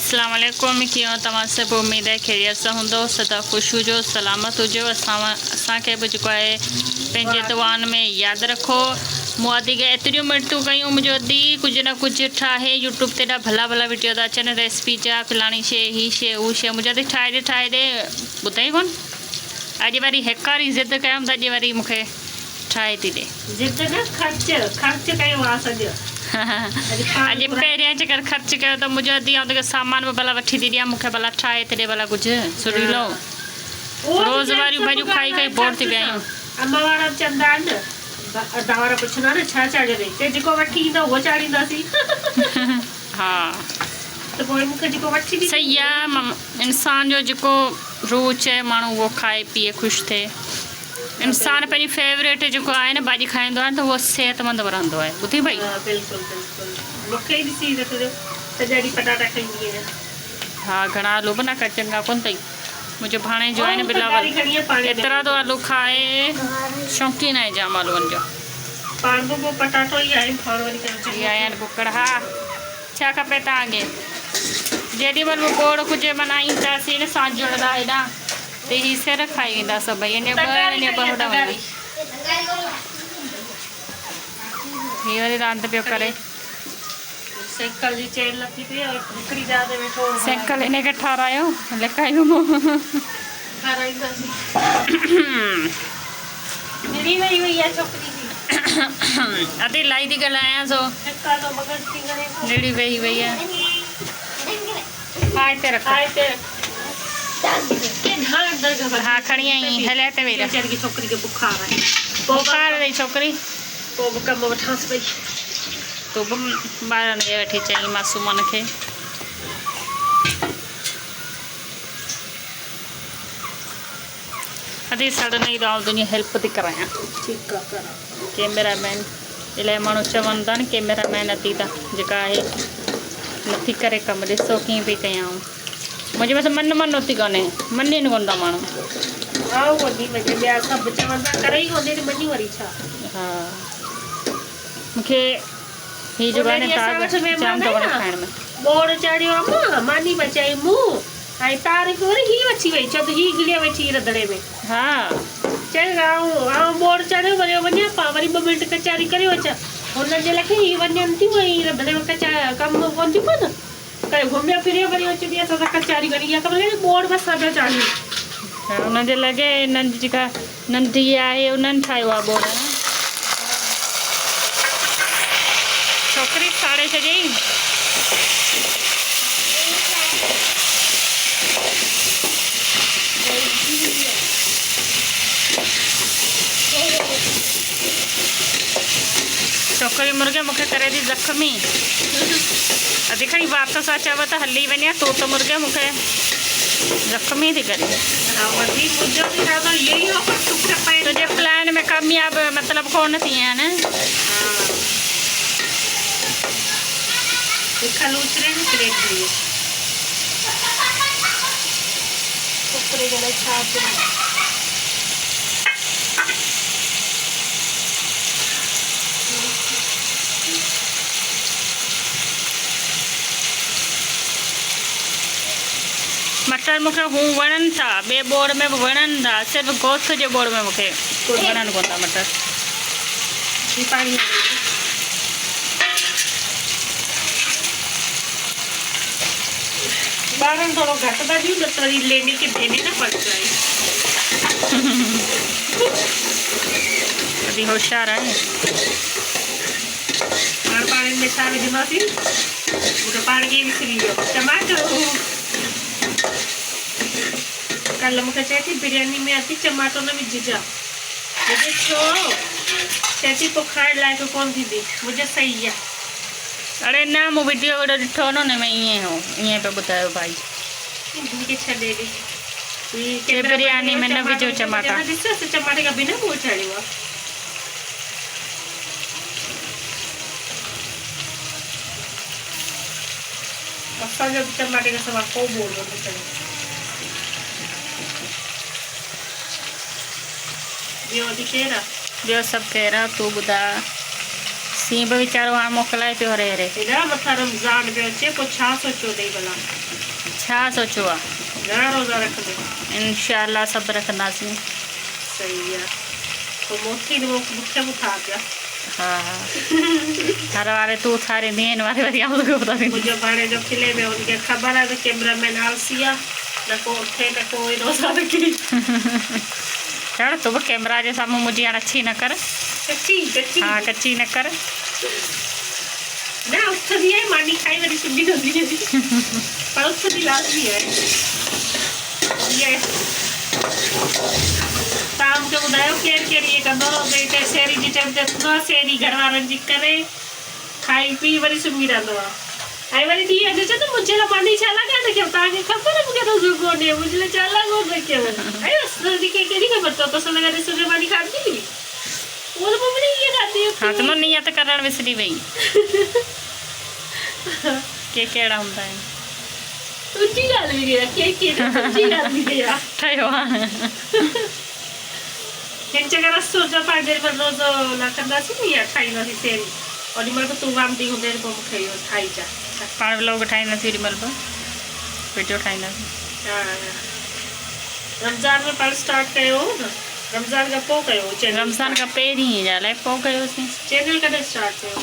अस्सलाम वालेकुम। कीअं तव्हां सभु? उम्मीद है खैरियत सां हूंदो, सदा ख़ुशि हुजो, सलामत हुजो। असांखे बि जेको आहे पंहिंजे दुआनि में यादि रखो। मूं अॼु एतिरियूं मिनतूं कयूं, मुंहिंजो अॼु कुझु न कुझु ठाहे यूट्यूब ते भला भला वीडियो था अचनि रेसिपी जा, फलाणी शइ ही शइ हू शइ। मुंहिंजो अॼु ठाहे ॾे ॿुधाई कोन। अॼु वरी हिकु वारी ज़िद कयमि त अॼु वरी मूंखे ठाहे थी ॾे। ज़िद न ख़र्च कयो आहे सॼो। अॼु पहिरियां चकर ख़र्च कयो त मुंहिंजो अॼु आउं तोखे सामान बि भला वठी थी ॾियां, मूंखे भला ठाहे थी ॾे भला कुझु सुरीलो। रोज़ वारियूं भाॼियूं खाई खाई बोर थी विया आहियूं। अम्मा वारा चवंदा आहिनि न, अदा वारा पुछंदा न छा चाढ़े ॾे, ते जेको वठी ईंदो उहो चाढ़ींदासीं। हा त पोइ मूंखे जेको वठी ॾी सही आहे। इंसान जो जेको रोज़ चए माण्हू उहो खाए पीए ख़ुशि थिए। इंसान पंहिंजी फेवरेट जेको आहे न भाॼी खाईंदो आहे त उहो सिहतमंद रहंदो आहे। ॿुधी भई? बिल्कुलु बिल्कुलु। मूंखे ई ॾिसी रखिजो त जॾहिं पटाटा खाईंदी आहियां। हा घणा आलू बि न कर चङा कोन अथई। मुंहिंजो भाणे जो आहे न बिलावल, एतिरा तो आलू खाए, शौक़ीन आहे जाम आलूअनि जो। पाण बि पटाटो ई आहे, पाण वरी इहे आया आहिनि कुकड़। हा छा खपे तव्हांखे? जेॾी महिल बि बोर हुजे माना ईंदासीं न सांझुड़ हेॾां त ही सिर खाई वेंदा सभई। अञा ॿ होॾा वञा हीअ वरी रांदि पियो करे। साइकिल जी चेन लथी पई आहे, हिकिड़ी जाइ ते वेठो साइकिल हिनखे ठारायो लिकायूं ठाराईंदासीं। निड़ी वई आहे छोकिरी जी। अति इलाही थी ॻाल्हायां सो हिकु तो मगज थी करे निड़ी वई आहे। हा हिते रख। हा खणी आई हलिया ते वेही रह। छोकिरी खे बुखार आहे, बुखार अथई छोकिरी। पोइ बि कमु वठांसि पई। तूं बि ॿारनि खे वठी चई मासूमनि खे। अॼु सड़न ई आउं तुंहिंजी हेल्प थी करायां। ठीकु आहे करा। कैमरामैन इलाही माण्हू चवनि था न कैमरामैन अती था जेका आहे नथी करे कमु। ॾिसो कीअं पई कयां। मुंहिंजे बसि मन उथी कोन्हे, मञनि कोन था माण्हू। हा वधी वञे ॿिया सभु चवनि था करे ई कोन्हे त मञी वरी छा। हा मूंखे हीअ जेको आहे न तार जाम थो वणे खाइण में। बोर चाढ़ियो अम्मा, मानी बचाई मूं ऐं तारीफ़ वरी हीअ अची वई, चओ त हीअ गिलिया वेठी रंधिणे में। हा चए आउं बोर चाढ़ियो वरी वञा पा वरी 2 मिंट कचारी करे अचां। हुन जे लाइ हीअ वञनि थियूं ऐं रंधिणे में कमु कोन थियूं कनि। करे घुमियो फिरियो वरी अची असां सां कचारी करी इहा ख़बर बोर बसि पिया चाढ़ियूं। हुनजे लॻे नंढी जेका नंढी आहे उन्हनि ठाहियो आहे बोर। छोकिरी साड़े छॾियईं। छोकिरी मुर्गे मूंखे करे थी ज़ख़्मी। अॼु खणी वापसि अचव त हली वञा। तूं त मुर्गे मूंखे ज़ख़्मी थी करे। तुंहिंजे प्लान में कामयाब मतिलबु कोन थी आहियां न। मटर मूंखे हू वणनि था, ॿिए बोर में बि वणनि था, सिर्फ़ु गोश्त जे बोर में मूंखे वणनि कोन था मटर। ॿारनि थोरो घटि था ॾियूं न त वरी लेने खे देने न पड़ताई। अभी होशियार आहे। हाणे पाणी में छा विझंदासीं? मूंखे पाण खे विसरी वियो। टमाटो। कल्ह मूंखे चए थी बिरयानी में अती टमाटो न विझिजां। मुंहिंजे छो चए थी पोइ खाइण लाइक़ु कोन थींदी। मुंहिंजो सही आहे। अरे न मूं वीडियो ॾिठो न हुन में ईअं हो, ईअं पियो ॿुधायो भाई के छॾे ॾे बिरयानी में न विझो टमाटा। ॾिस टमाटे खां बिना पोइ चाढ़ियो आहे। असांजो टमाटे खां सवाइ को बोल न करे। ॿियो बि केरु आहे? ॿियो सभु केरु आहे? तूं ॿुधा। सीं बि वीचारो हाणे मोकिलाए पियो हरे हरे। हेॾा मथां रमज़ान पियो अचे, पोइ छा सोचियो अथई भला? छा सोचियो आहे? घणा रोज़ा रखंदे? इंशाअल्लाह सभु रखंदासीं। सही आहे, पोइ मोती मूंखे बि था पिया। हा हर वारे तूं ठारींदी आहिनि, वारे वारी आउं लॻो पता मुंहिंजो भाणे जो खिले में हुनखे ख़बर आहे त कैमरामैन आलसी आहे, न को उथे न को रोज़ा रखे। चढ़ तूं बि कैमरा जे साम्हूं मुंहिंजी हाणे अच्छी न कर। कच्ची हा कच्ची न कर। न उथंदी आहे मानी खाई वरी सुम्ही कंदी आहे, पर उथंदी लाज़मी आहे। तव्हां मूंखे ॿुधायो केरु केरु इहे कंदो हिते सेरी जी टाइम ते उथंदो आहे, सेरी घर वारनि जी करे खाई पी वरी सुम्ही रहंदो आहे। ऐं वरी ॾींहं अॼु चवंदो मुंहिंजे लाइ मानी छा लॻा न कयो, तव्हांखे ख़बर आहे मूंखे रोज़ो कोन्हे, मुंहिंजे लाइ छा लॻो न कयो। ऐं कहिड़ी ख़बर अथव तोसां सां गॾु सुबुह मानी खाधी हुई, उहो त मम्मी ईअं खाधी हुई। हा तुंहिंजो नियत करणु विसरी वई। के कहिड़ा हूंदा आहिनि? तुंहिंजी ॻाल्हि बि के तुंहिंजी ॻाल्हि बि आहे। ठहियो आहे हिन जॻह रस्तो जो पंहिंजे रोज़ो न कंदासीं न, इहा ठाहींदासीं सेरी, ओॾी महिल तूं वांदी हूंदे पोइ मूंखे इहो ठाही चा। पाण व्लॉग ठाहींदासीं ओॾी महिल बि वीडियो ठाहींदासीं। हा रमज़ान में पाण स्टार्ट कयो हो न, रमज़ान खां पोइ कयो चैनल? रमज़ान खां पहिरीं अलाए पोइ कयोसीं। चैनल कॾहिं स्टार्ट कयो?